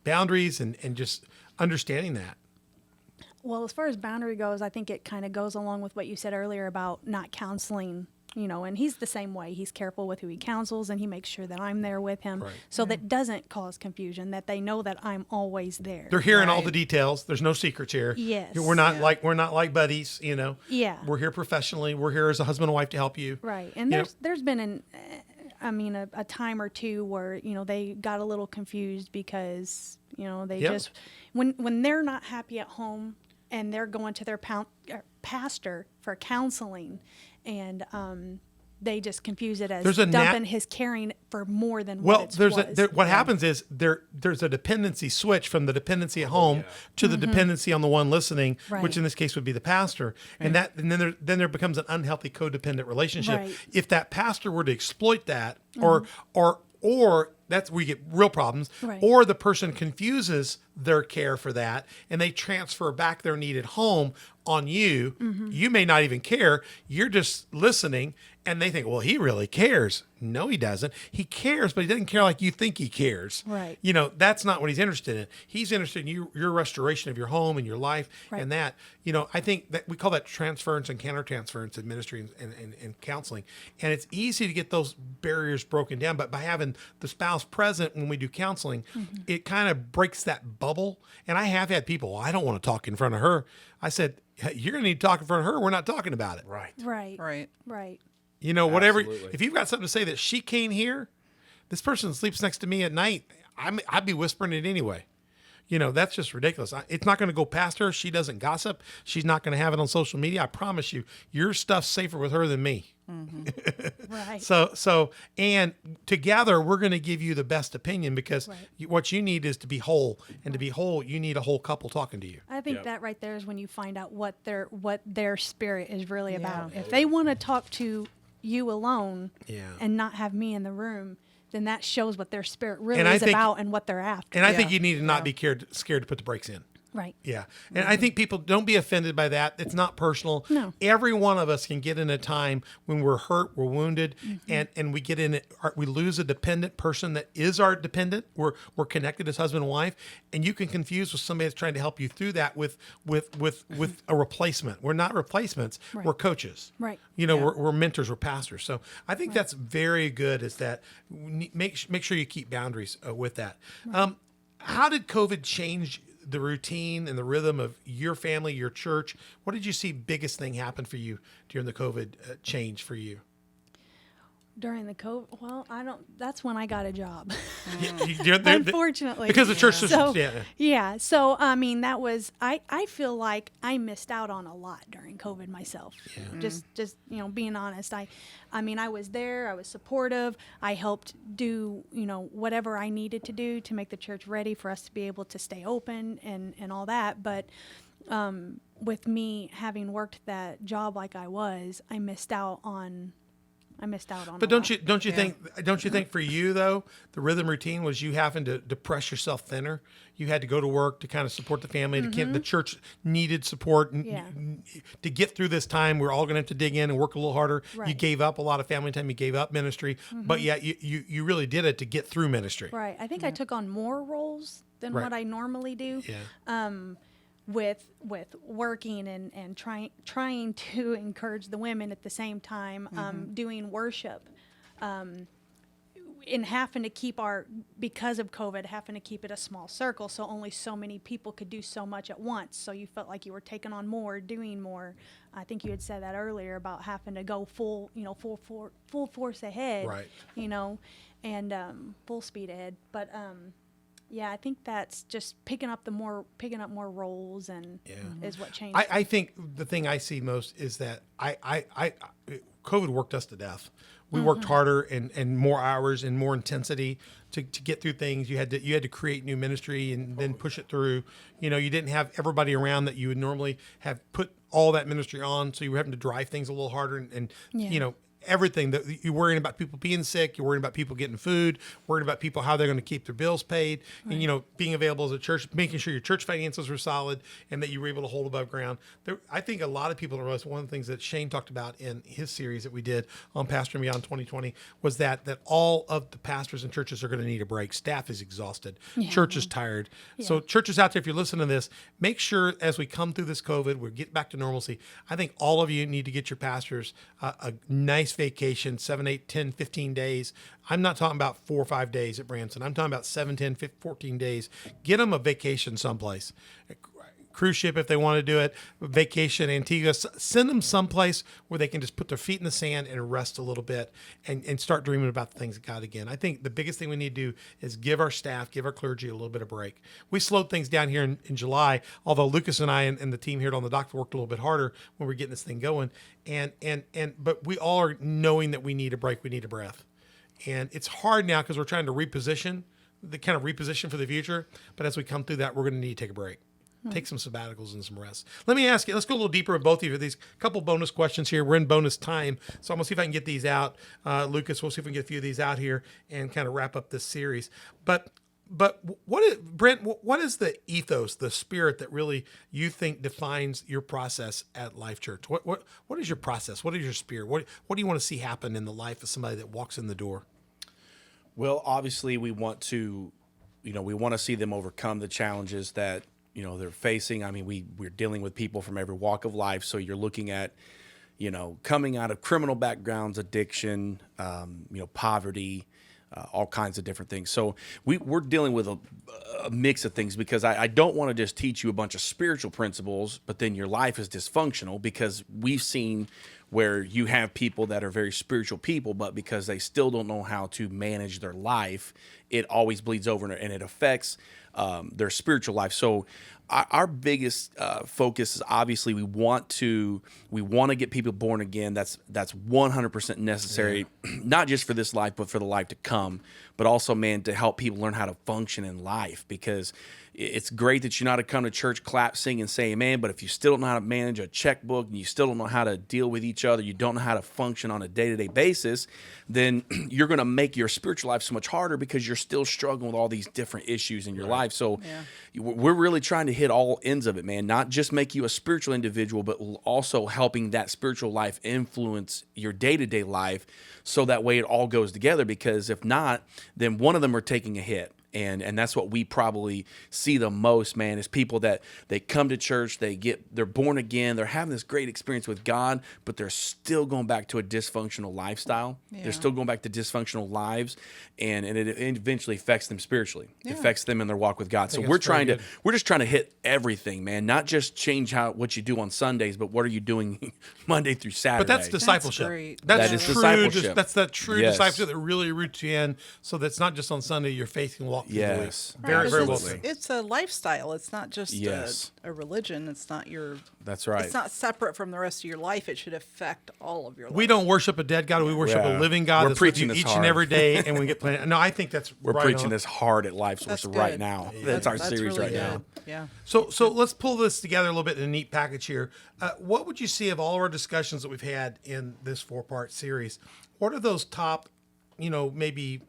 S1: Boundaries and just understanding that.
S3: Well, as far as boundary goes, I think it kind of goes along with what you said earlier about not counseling, and he's the same way. He's careful with who he counsels, and he makes sure that I'm there with him, so that doesn't cause confusion, that they know that I'm always there.
S1: They're hearing all the details. There's no secrets here.
S3: Yes.
S1: We're not like buddies,
S3: Yeah.
S1: We're here professionally. We're here as a husband and wife to help you.
S3: Right. And there's been a time or two where, they got a little confused because, they just, when they're not happy at home and they're going to their pastor for counseling, and they just confuse it as dumping his caring for more than what it's
S1: what happens is there's a dependency switch from the dependency at home to the dependency on the one listening, which in this case would be the pastor, and then there becomes an unhealthy codependent relationship.
S3: Right.
S1: If that pastor were to exploit that, or that's where you get real problems, or the person confuses their care for that and they transfer back their need at home on you. You may not even care. You're just listening, and they think, well, he really cares. No, he doesn't. He cares, but he doesn't care like you think he cares.
S3: Right.
S1: That's not what he's interested in. He's interested in your restoration of your home and your life, and that. I think that we call that transference and countertransference in ministry and counseling. And it's easy to get those barriers broken down, but by having the spouse present when we do counseling, it kind of breaks that bubble. And I have had people, well, I don't want to talk in front of her. I said, you're going to need to talk in front of her. We're not talking about it.
S3: Right.
S1: Whatever.
S2: Absolutely.
S1: If you've got something to say that she can't hear, this person sleeps next to me at night. I'd be whispering it anyway. That's just ridiculous. It's not going to go past her. She doesn't gossip. She's not going to have it on social media. I promise you, your stuff's safer with her than me.
S3: Right.
S1: So, and together we're going to give you the best opinion, because
S3: Right.
S1: what you need is to be whole, and to be whole, you need a whole couple talking to you.
S3: I think
S2: Yep.
S3: that right there is when you find out what their spirit is really
S4: Yeah.
S3: about. If they want to talk to you alone
S1: Yeah.
S3: and not have me in the room, then that shows what their spirit really
S1: And I
S3: is
S1: think-
S3: about and what they're after.
S1: And I think
S4: Yeah.
S1: you need to not
S4: Yeah.
S1: be scared to put the brakes in.
S3: Right.
S1: Yeah. And I think people don't be offended by that. It's not personal.
S3: No.
S1: Every one of us can get in a time when we're hurt, we're wounded, and we get in it. We lose a dependent person that is our dependent. We're connected as husband and wife, and you can confuse with somebody that's trying to help you through that with a replacement. We're not replacements.
S3: Right.
S1: We're coaches.
S3: Right.
S1: We're mentors. We're pastors. So I think that's very good. Is that make sure you keep boundaries with that. How did COVID change the routine and the rhythm of your family, your church? What did you see biggest thing happen for you during the COVID change for you?
S3: During the COVID, well, that's when I got a job. Unfortunately.
S1: because the church
S3: So,
S1: yeah.
S3: So, I mean, that was, I feel like I missed out on a lot during COVID myself. Just, being honest. I mean, I was there, I was supportive. I helped do, whatever I needed to do to make the church ready for us to be able to stay open and all that. But, with me having worked that job like I was, I missed out on
S1: But don't you
S4: Yeah.
S1: think for you though, the rhythm routine was you having to press yourself thinner? You had to go to work to kind of support the family. The church needed support
S3: Yeah.
S1: to get through this time. We're all going to have to dig in and work a little harder. You
S3: Right.
S1: gave up a lot of family time. You gave up ministry, but yet you really did it to get through ministry.
S3: Right. I think I took on more roles than
S1: Right.
S3: what I normally do.
S1: Yeah.
S3: With working and trying to encourage the women at the same time, doing worship, and having to keep because of COVID, having to keep it a small circle, so only so many people could do so much at once. So you felt like you were taking on more, doing more. I think you had said that earlier about having to go full force ahead,
S1: Right.
S3: And full speed ahead. But yeah, I think that's just picking up more roles and is what changed.
S1: I think the thing I see most is that COVID worked us to death. We worked harder and more hours and more intensity to get through things. You had to create new ministry and then push it through. You didn't have everybody around that you would normally have put all that ministry on, so you were having to drive things a little harder and everything that you're worrying about, people being sick, you're worrying about people getting food, worried about people how they're going to keep their bills paid, and being available as a church, making sure your church finances were solid and that you were able to hold above ground. I think a lot of people don't realize, one of the things that Shane talked about in his series that we did on Pastor and Beyond 2020 was that all of the pastors and churches are going to need a break. Staff is exhausted, church is tired. So churches out there, if you're listening to this, make sure as we come through this COVID, we get back to normalcy. I think all of you need to get your pastors a nice vacation, 7, 8, 10, 15 days. I'm not talking about 4 or 5 days at Branson. I'm talking about 7, 10, 15, 14 days. Get them a vacation someplace. Cruise ship if they want to do it, vacation, Antigua. Send them someplace where they can just put their feet in the sand and rest a little bit and start dreaming about the things of God again. I think the biggest thing we need to do is give our staff, give our clergy a little bit of break. We slowed things down here in July, although Lucas and I and the team here on the dock worked a little bit harder when we're getting this thing going. But we all are knowing that we need a break, we need a breath. And it's hard now because we're trying to reposition for the future. But as we come through that, we're going to need to take a break. Take some sabbaticals and some rest. Let me ask you, let's go a little deeper with both of you. These couple bonus questions here. We're in bonus time. So I'm going to see if I can get these out. Lucas, we'll see if we can get a few of these out here and kind of wrap up this series. But Brent, what is the ethos, the spirit that really you think defines your process at Life Church? What is your process? What is your spirit? What do you want to see happen in the life of somebody that walks in the door?
S2: Well, obviously we want to see them overcome the challenges that they're facing. I mean, we're dealing with people from every walk of life. So you're looking at, coming out of criminal backgrounds, addiction, poverty, all kinds of different things. So we're dealing with a mix of things, because I don't want to just teach you a bunch of spiritual principles, but then your life is dysfunctional, because we've seen where you have people that are very spiritual people, but because they still don't know how to manage their life, it always bleeds over and it affects their spiritual life. So our biggest focus is obviously we want to get people born again. That's 100% necessary, not just for this life, but for the life to come. But also, man, to help people learn how to function in life, because it's great that you know how to come to church, clap, sing, and say amen. But if you still don't know how to manage a checkbook and you still don't know how to deal with each other, you don't know how to function on a day-to-day basis, then you're going to make your spiritual life so much harder because you're still struggling with all these different issues in your life. So we're really trying to hit all ends of it, man. Not just make you a spiritual individual, but also helping that spiritual life influence your day-to-day life, so that way it all goes together. Because if not, then one of them are taking a hit. And that's what we probably see the most, man, is people that they come to church, they're born again, they're having this great experience with God, but they're still going back to a dysfunctional lifestyle. Yeah. They're still going back to dysfunctional lives, and it eventually affects them spiritually. Yeah. It affects them in their walk with God. So we're just trying to hit everything, man, not just change what you do on Sundays, but what are you doing Monday through Saturday?
S1: But that's discipleship.
S2: That is
S1: true
S2: discipleship.
S1: That's that true discipleship that really roots you in, so that's not just on Sunday, your faith can walk.
S2: Yes,
S1: very, very well said.
S4: It's a lifestyle. It's not just a religion. It's not your.
S2: That's right.
S4: It's not separate from the rest of your life. It should affect all of your life.
S1: We don't worship a dead God. We worship a living God.
S2: We're preaching this
S1: each
S2: hard.
S1: and every day, and we get plenty. No, I think
S2: we're preaching this hard at LifeSource right now. That's our series
S4: really
S2: right now.
S4: Yeah.
S1: So let's pull this together a little bit in a neat package here. What would you see of all of our discussions that we've had in this 4-part series? What are those top, maybe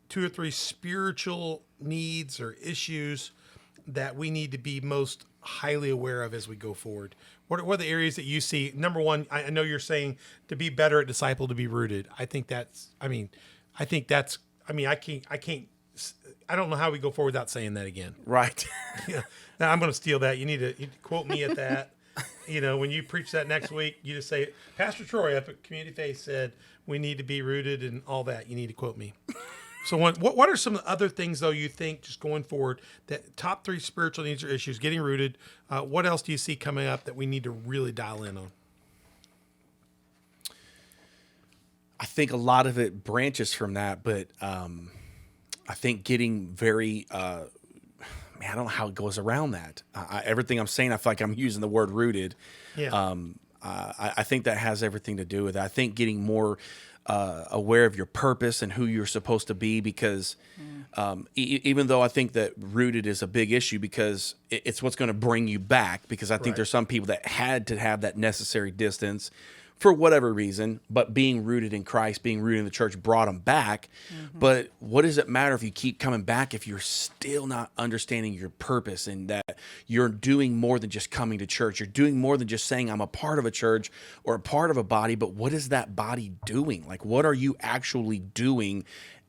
S1: 2 or 3 spiritual needs or issues that we need to be most highly aware of as we go forward? What are the areas that you see? Number one, I know you're saying to be better at disciple, to be rooted. I don't know how we go forward without saying that again.
S2: Right.
S1: Now I'm going to steal that. You need to quote me at that. When you preach that next week, you just say, Pastor Troy up at Community Faith said, we need to be rooted and all that. You need to quote me. So what are some other things, though, you think, just going forward, that top 3 spiritual needs or issues, getting rooted, what else do you see coming up that we need to really dial in on?
S2: I think a lot of it branches from that, but I think getting very, I don't know how it goes around that. Everything I'm saying, I feel like I'm using the word rooted.
S1: Yeah.
S2: I think that has everything to do with it. I think getting more aware of your purpose and who you're supposed to be, because even though I think that rooted is a big issue, because it's what's going to bring you back, because I think there's some people that had to have that necessary distance for whatever reason, but being rooted in Christ, being rooted in the church brought them back. Mm-hmm. But what does it matter if you keep coming back if you're still not understanding your purpose, and that you're doing more than just coming to church? You're doing more than just saying I'm a part of a church or a part of a body, but what is that body doing? Like, what are you actually doing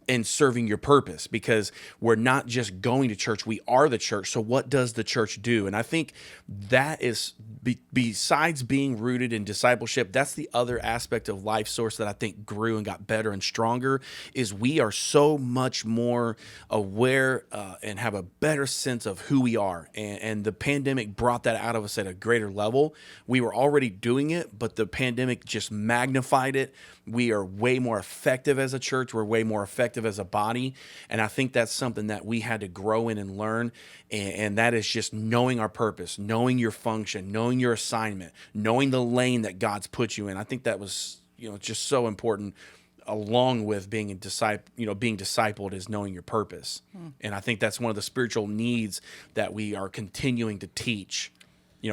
S2: and serving your purpose? Because we're not just going to church, we are the church. So what does the church do? And I think that is, besides being rooted in discipleship, that's the other aspect of LifeSource that I think grew and got better and stronger, is we are so much more aware and have a better sense of who we are. And the pandemic brought that out of us at a greater level. We were already doing it, but the pandemic just magnified it. We are way more effective as a church. We're way more effective as a body. And I think that's something that we had to grow in and learn. And that is just knowing our purpose, knowing your function, knowing your assignment, knowing the lane that God's put you in. I think that was, just so important, along with being discipled, is knowing your purpose. And I think that's one of the spiritual needs that we are continuing to teach,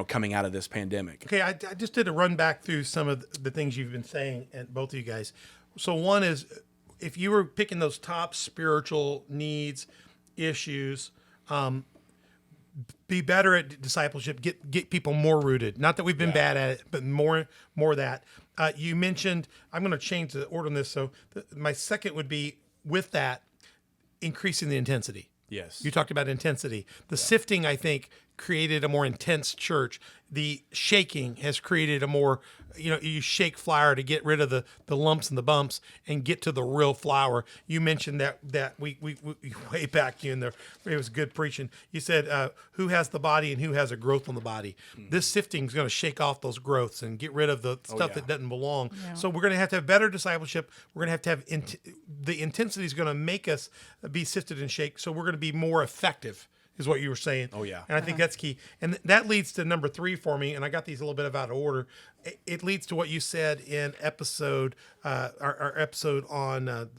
S2: coming out of this pandemic.
S1: Okay, I just did a run back through some of the things you've been saying, and both of you guys. So one is, if you were picking those top spiritual needs, issues, be better at discipleship, get people more rooted. Not that we've been bad at it, but more that. You mentioned, I'm going to change the order on this. So my second would be, with that, increasing the intensity.
S2: Yes.
S1: You talked about intensity. The sifting, I think, created a more intense church. The shaking has created a more, you shake flour to get rid of the lumps and the bumps and get to the real flour. You mentioned that we way back in there, it was good preaching. You said, who has the body and who has a growth on the body. This sifting is going to shake off those growths and get rid of the stuff that doesn't belong.
S4: Yeah.
S1: So we're going to have better discipleship. We're going to have the intensity is going to make us be sifted and shake. So we're going to be more effective, is what you were saying.
S2: Oh, yeah.
S1: And I think that's key. And that leads to number 3 for me. And I got these a little bit out of order. It leads to what you said in our episode on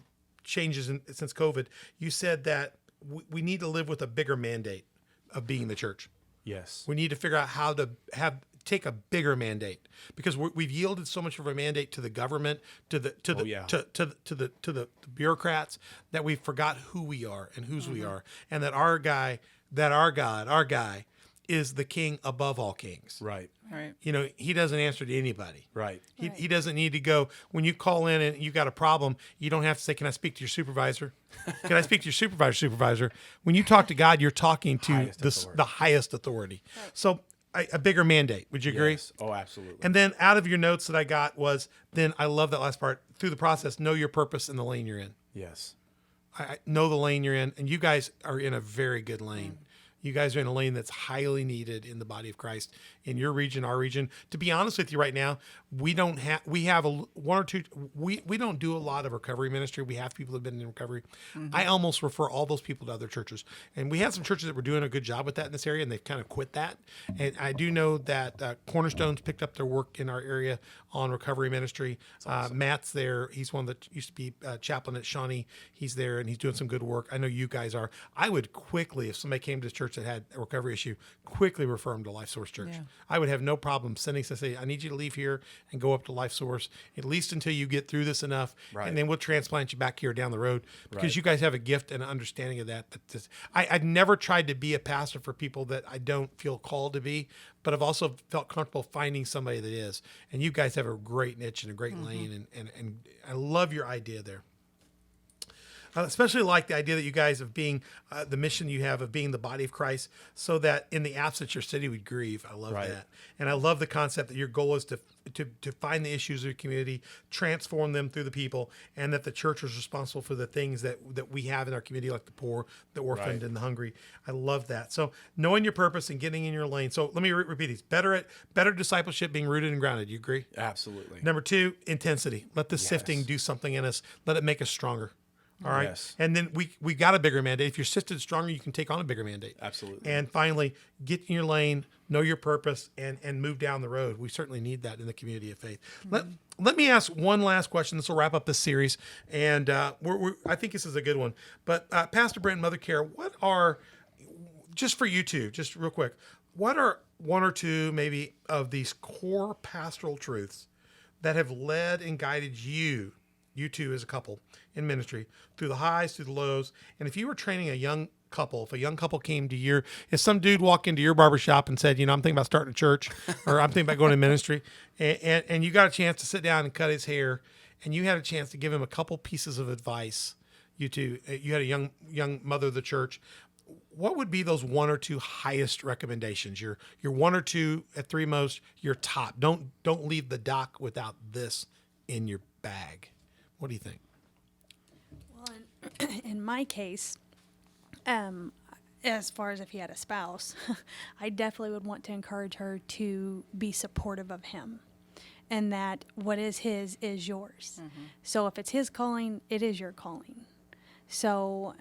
S1: changes since COVID. You said that we need to live with a bigger mandate of being the church.
S2: Yes.
S1: We need to figure out how to take a bigger mandate, because we've yielded so much of a mandate to the government, to the bureaucrats, that we forgot who we are and whose we are, and that our guy is the king above all kings.
S2: Right.
S4: Right.
S1: He doesn't answer to anybody.
S2: Right.
S1: He doesn't need to go, when you call in and you got a problem, you don't have to say, can I speak to your supervisor? Can I speak to your supervisor? When you talk to God, you're talking to the highest authority. Right. So a bigger mandate. Would you agree?
S2: Yes. Oh, absolutely.
S1: And then out of your notes that I got was, then I love that last part, through the process, know your purpose in the lane you're in.
S2: Yes.
S1: I know the lane you're in, and you guys are in a very good lane. You guys are in a lane that's highly needed in the body of Christ, in your region, our region. To be honest with you right now, we don't do a lot of recovery ministry. We have people that have been in recovery. I almost refer all those people to other churches. And we had some churches that were doing a good job with that in this area, and they've kind of quit that. And I do know that Cornerstone's picked up their work in our area on recovery ministry. Awesome. Matt's there. He's one that used to be chaplain at Shawnee. He's there, and he's doing some good work. I know you guys are. I would quickly, if somebody came to the church that had a recovery issue, quickly refer them to LifeSource Church. Yeah. I would have no problem sending, say, I need you to leave here and go up to LifeSource, at least until you get through this enough, and then we'll transplant you back here down the road, because you guys have a gift and an understanding of that. I've never tried to be a pastor for people that I don't feel called to be, but I've also felt comfortable finding somebody that is. And you guys have a great niche and a great lane, and I love your idea there. I especially like the idea that you guys of being the mission you have of being the body of Christ, so that in the absence your city would grieve. I love that. And I love the concept that your goal is to find the issues of your community, transform them through the people, and that the church is responsible for the things that we have in our community, like the poor, the orphaned, and the hungry. I love that. So knowing your purpose and getting in your lane. So let me repeat these. Better discipleship, being rooted and grounded. You agree?
S2: Absolutely.
S1: Number 2, intensity. Let the sifting do something in us. Let it make us stronger. All right.
S2: Yes.
S1: And then we got a bigger mandate. If you're sifted stronger, you can take on a bigger mandate.
S2: Absolutely.
S1: And finally, get in your lane, know your purpose, and move down the road. We certainly need that in the community of faith. Let me ask one last question. This will wrap up this series. And I think this is a good one. But Pastor Brent and Mother Care, what are, just for you two, just real quick, what are one or two maybe of these core pastoral truths that have led and guided you two as a couple in ministry, through the highs, through the lows? And if you were training a young couple, if a young couple came to if some dude walked into your barbershop and said, I'm thinking about starting a church, or I'm thinking about going to ministry, and you got a chance to sit down and cut his hair, and you had a chance to give him a couple pieces of advice, you had a young mother of the church, what would be those one or two highest recommendations? Your one or two at 3 most, your top. Don't leave the dock without this in your bag. What do you think?
S3: Well, in my case, as far as if he had a spouse, I definitely would want to encourage her to be supportive of him, and that what is his is yours. Mm-hmm. So if it's his calling, it is your calling. So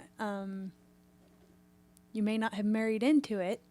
S3: you may not have married into it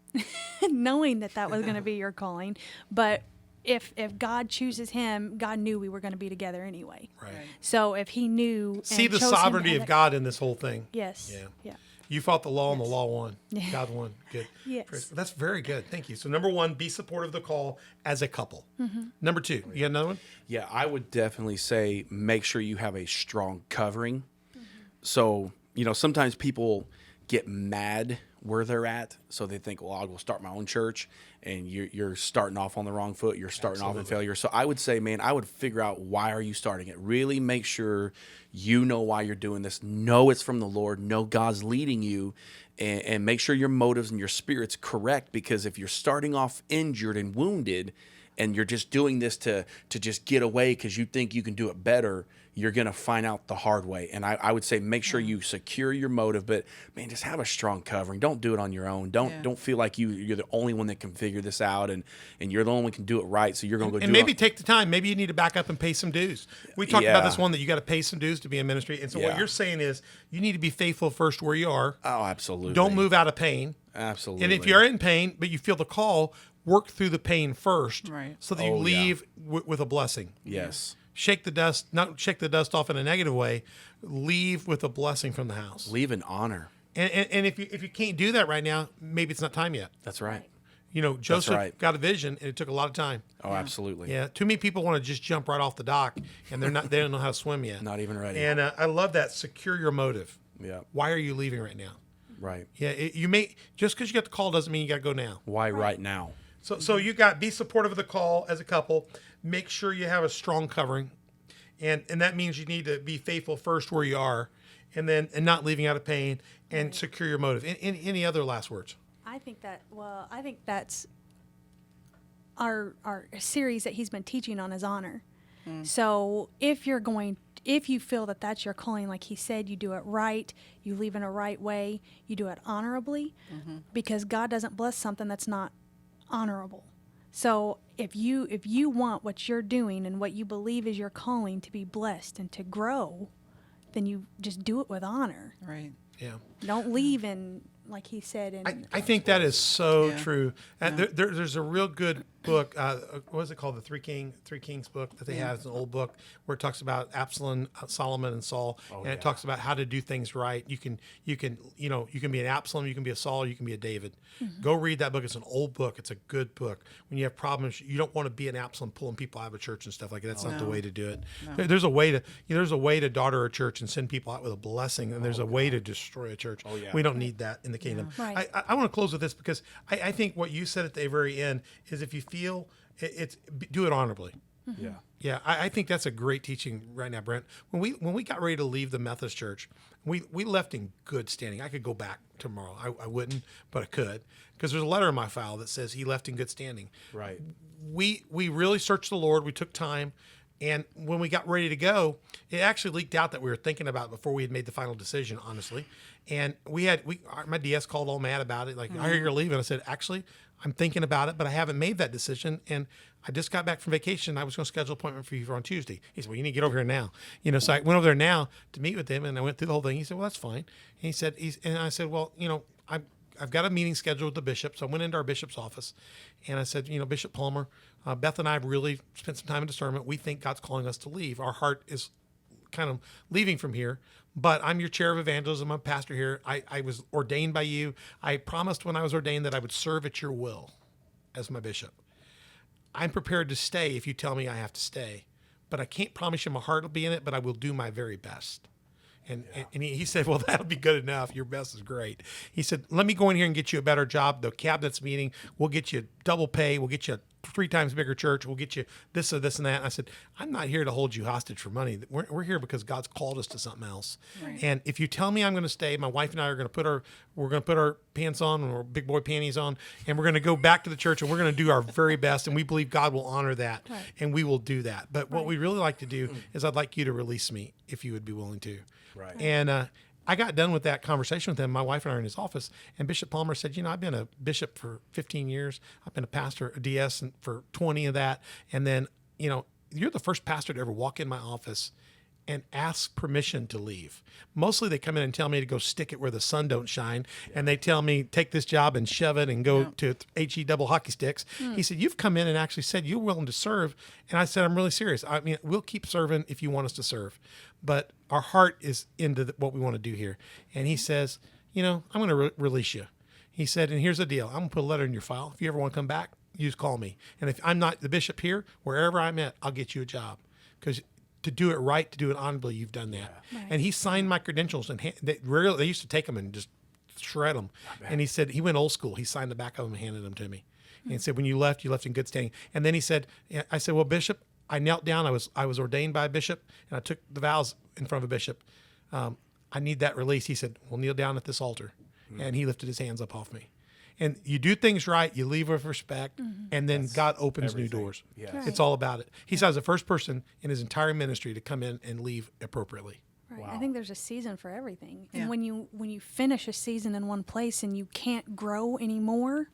S3: knowing that was going to be your calling, but if God chooses him, God knew we were going to be together anyway.
S1: Right.
S3: So if he knew,
S1: see the sovereignty of God in this whole thing.
S3: Yes.
S1: Yeah. You fought the law, and the law won. Yeah. God won. Good.
S3: Yes.
S1: That's very good. Thank you. So number 1, be supportive of the call as a couple. Mm-hmm. Number 2, you got another one?
S2: Yeah, I would definitely say make sure you have a strong covering. Mm-hmm. So, sometimes people get mad where they're at. So they think, well, I'll go start my own church, and you're starting off on the wrong foot. You're starting off in failure. So I would say, man, I would figure out, why are you starting it? Really make sure you know why you're doing this. Know it's from the Lord. Know God's leading you, and make sure your motives and your spirit's correct. Because if you're starting off injured and wounded, and you're just doing this to just get away because you think you can do it better, you're going to find out the hard way. And I would say, make sure you secure your motive, but man, just have a strong covering. Don't do it on your own. Don't feel like you're the only one that can figure this out, and you're the only one who can do it right. So you're going to go
S1: and maybe take the time. Maybe you need to back up and pay some dues. We talked about this one, that you got to pay some dues to be in ministry. And so what you're saying is, you need to be faithful first where you are.
S2: Oh, absolutely.
S1: Don't move out of pain.
S2: Absolutely.
S1: And if you're in pain, but you feel the call, work through the pain first,
S4: Right.
S1: so that you leave with a blessing.
S2: Yes.
S1: Shake the dust, not shake the dust off in a negative way. Leave with a blessing from the house.
S2: Leave in honor.
S1: And if you can't do that right now, maybe it's not time yet.
S2: That's right.
S1: You know, Joseph got a vision, and it took a lot of time.
S2: Oh, absolutely.
S1: Yeah, too many people want to just jump right off the dock, and they don't know how to swim yet.
S2: Not even ready.
S1: And I love that. Secure your motive.
S2: Yeah.
S1: Why are you leaving right now?
S2: Right.
S1: Yeah, you may, just because you got the call doesn't mean you got to go now.
S2: Why right now?
S1: So you got, be supportive of the call as a couple. Make sure you have a strong covering, and that means you need to be faithful first where you are, and not leaving out of pain, and secure your motive. Any other last words?
S3: I think that's our series that he's been teaching on is honor. So if you feel that that's your calling, like he said, you do it right, you leave in a right way, you do it honorably, because God doesn't bless something that's not honorable. So if you want what you're doing and what you believe is your calling to be blessed and to grow, then you just do it with honor.
S4: Right.
S1: Yeah.
S3: Don't leave in, like he said.
S1: I think that is so true. There's a real good book. What is it called? The Three Kings book that they have. It's an old book where it talks about Absalom, Solomon, and Saul, it talks about how to do things right. You can be an Absalom, you can be a Saul, you can be a David. Go read that book. It's an old book. It's a good book. When you have problems, you don't want to be an Absalom pulling people out of a church and stuff like that. That's not the way to do it. No. There's a way to daughter a church and send people out with a blessing, and there's a way to destroy a church. We don't need that in the kingdom.
S3: Right.
S1: I want to close with this, because I think what you said at the very end is, if you feel do it honorably. Yeah, I think that's a great teaching right now, Brent. When we got ready to leave the Methodist Church, we left in good standing. I could go back tomorrow. I wouldn't, but I could, because there's a letter in my file that says he left in good standing.
S2: Right.
S1: We really searched the Lord. We took time. And when we got ready to go, it actually leaked out that we were thinking about it before we had made the final decision, honestly. And my DS called all mad about it. Like, I hear you're leaving. I said, actually, I'm thinking about it, but I haven't made that decision. And I just got back from vacation. I was going to schedule an appointment for you for on Tuesday. He said, well, you need to get over here now. So I went over there now to meet with him, and I went through the whole thing. He said, well, that's fine. And and I said, well, I've got a meeting scheduled with the bishop. So I went into our bishop's office, and I said, Bishop Palmer, Beth and I have really spent some time in discernment. We think God's calling us to leave. Our heart is kind of leaving from here, but I'm your chair of evangelism. I'm a pastor here. I was ordained by you. I promised when I was ordained that I would serve at your will as my bishop. I'm prepared to stay if you tell me I have to stay, but I can't promise you my heart will be in it, but I will do my very best. And he said, well, that'll be good enough. Your best is great. He said, let me go in here and get you a better job. The cabinet's meeting. We'll get you double pay. We'll get you a 3 times bigger church. We'll get you this or this and that. And I said, I'm not here to hold you hostage for money. We're here because God's called us to something else. Right. And if you tell me I'm going to stay, my wife and I are going to put our pants on, or big boy panties on, and we're going to go back to the church, and we're going to do our very best. And we believe God will honor that, and we will do that. But what we really like to do is, I'd like you to release me if you would be willing to.
S2: Right.
S1: And I got done with that conversation with him. My wife and I are in his office, and Bishop Palmer said, I've been a bishop for 15 years. I've been a pastor, a DS, for 20 of that. And then, you're the first pastor to ever walk in my office and ask permission to leave. Mostly they come in and tell me to go stick it where the sun don't shine. And they tell me, take this job and shove it and go to HE double hockey sticks. He said, you've come in and actually said you're willing to serve. And I said, I'm really serious. I mean, we'll keep serving if you want us to serve. But our heart is into what we want to do here. And he says, I'm going to release you. He said, and here's the deal. I'm going to put a letter in your file. If you ever want to come back, you just call me. And if I'm not the bishop here, wherever I'm at, I'll get you a job. Because to do it right, to do it honorably, you've done that. Right. And he signed my credentials, and they used to take them and just shred them. And he said he went old school. He signed the back of them and handed them to me. And he said, when you left in good standing. And then he said, I said, well, Bishop, I knelt down. I was ordained by a bishop, and I took the vows in front of a bishop. I need that release. He said, well, kneel down at this altar. And he lifted his hands up off me. And you do things right, you leave with respect, and then God opens new doors.
S2: Yes.
S3: Right.
S1: It's all about it. He says the first person in his entire ministry to come in and leave appropriately.
S3: Right.
S2: Wow.
S3: I think there's a season for everything.
S4: Yeah.
S3: And when you finish a season in one place and you can't grow anymore,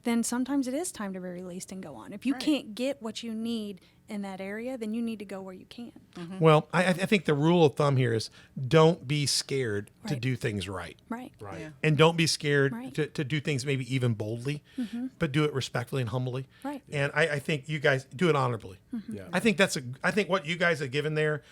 S3: then sometimes it is time to be released and go on. If you
S4: Right.
S3: can't get what you need in that area, then you need to go where you can.
S1: Well, I think the rule of thumb here is don't be scared to
S3: Right.
S1: do things right.
S3: Right.
S2: Right.
S4: Yeah.
S1: And don't be scared
S3: Right.
S1: to do things maybe even boldly, but do it respectfully and humbly.
S3: Right.
S1: And I think you guys do it honorably.
S2: Yeah.
S1: I think I think what you guys have given there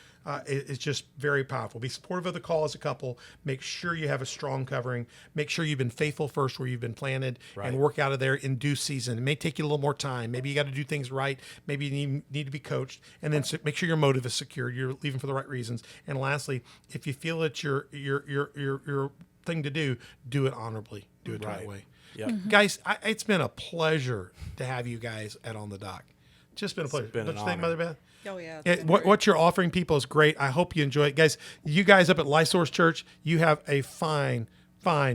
S1: is just very powerful. Be supportive of the call as a couple. Make sure you have a strong covering. Make sure you've been faithful first where you've been planted,
S2: Right.
S1: and work out of there in due season. It may take you a little more time. Maybe you got to do things right. Maybe you need to be coached, and then make sure your motive is secure. You're leaving for the right reasons. And lastly, if you feel it's your thing to do it honorably. Do it the right
S2: Right.
S1: way.
S2: Yep.
S1: Guys, it's been a pleasure to have you guys at On the Dock. Just been a pleasure.
S2: been
S1: Don't
S2: an
S1: you think,
S2: honor.
S1: Mother Beth?
S4: Oh, yeah.
S1: Yeah, what you're offering people is great. I hope you enjoy it. Guys, you guys up at LifeSource Church, you have a fine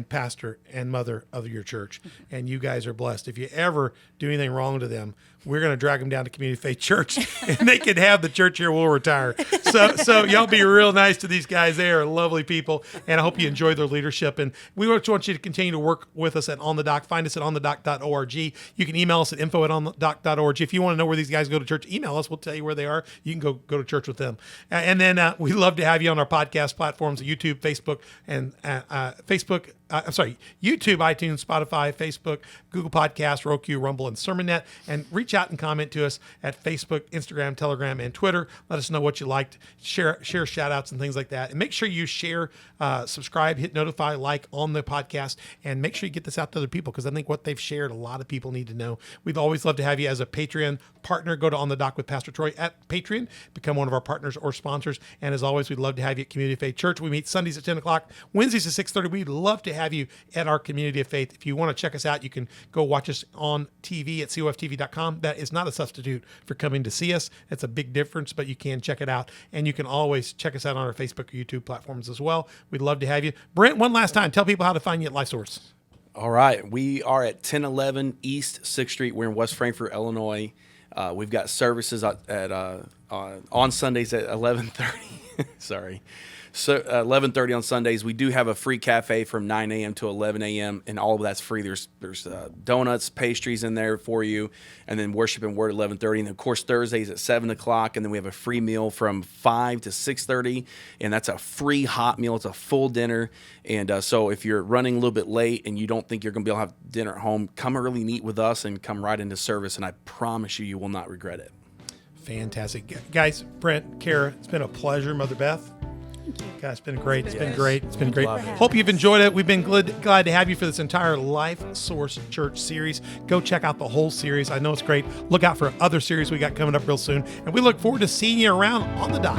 S1: pastor and mother of your church, and you guys are blessed. If you ever do anything wrong to them, we're going to drag them down to Community Faith Church, and they can have the church here. We'll retire. So y'all be real nice to these guys. They are lovely people, and I hope you enjoy their leadership. And we just want you to continue to work with us at On the Dock. Find us at onthedock.org. You can email us at info@onthedock.org. If you want to know where these guys go to church, email us. We'll tell you where they are. You can go to church with them. And then we love to have you on our podcast platforms, YouTube, Facebook, and YouTube, iTunes, Spotify, Facebook, Google Podcasts, Roku, Rumble, and SermonNet. And reach out and comment to us at Facebook, Instagram, Telegram, and Twitter. Let us know what you liked. Share shout outs and things like that. And make sure you share, subscribe, hit notify, like on the podcast, and make sure you get this out to other people, because I think what they've shared, a lot of people need to know. We'd always love to have you as a Patreon partner. Go to On the Dock with Pastor Troy at Patreon. Become one of our partners or sponsors. And as always, we'd love to have you at Community of Faith Church. We meet Sundays at 10 o'clock, Wednesdays at 6:30. We'd love to have you at our Community of Faith. If you want to check us out, you can go watch us on TV at coftv.com. That is not a substitute for coming to see us. It's a big difference, but you can check it out. And you can always check us out on our Facebook or YouTube platforms as well. We'd love to have you. Brent, one last time, tell people how to find you at LifeSource.
S2: All right. We are at 1011 East 6th Street. We're in West Frankfort, Illinois. We've got services on Sundays at 11:30. Sorry. So 11:30 on Sundays. We do have a free cafe from 9 a.m. to 11 a.m. and all of that's free. There's donuts, pastries in there for you, and then worship and word at 11:30. And of course Thursdays at 7 o'clock, and then we have a free meal from 5 to 6:30, and that's a free hot meal. It's a full dinner, and so if you're running a little bit late and you don't think you're going to be able to have dinner at home, come early and eat with us, and come right into service, and I promise you will not regret it.
S1: Fantastic. Guys, Brent, Kara, it's been a pleasure. Mother Beth. Guys, it's been great. It's been great. It's been great.
S3: for having
S1: Hope you've enjoyed it. We've been glad to have you for this entire LifeSource Church series. Go check out the whole series. I know it's great. Look out for other series we got coming up real soon. And we look forward to seeing you around on the dock.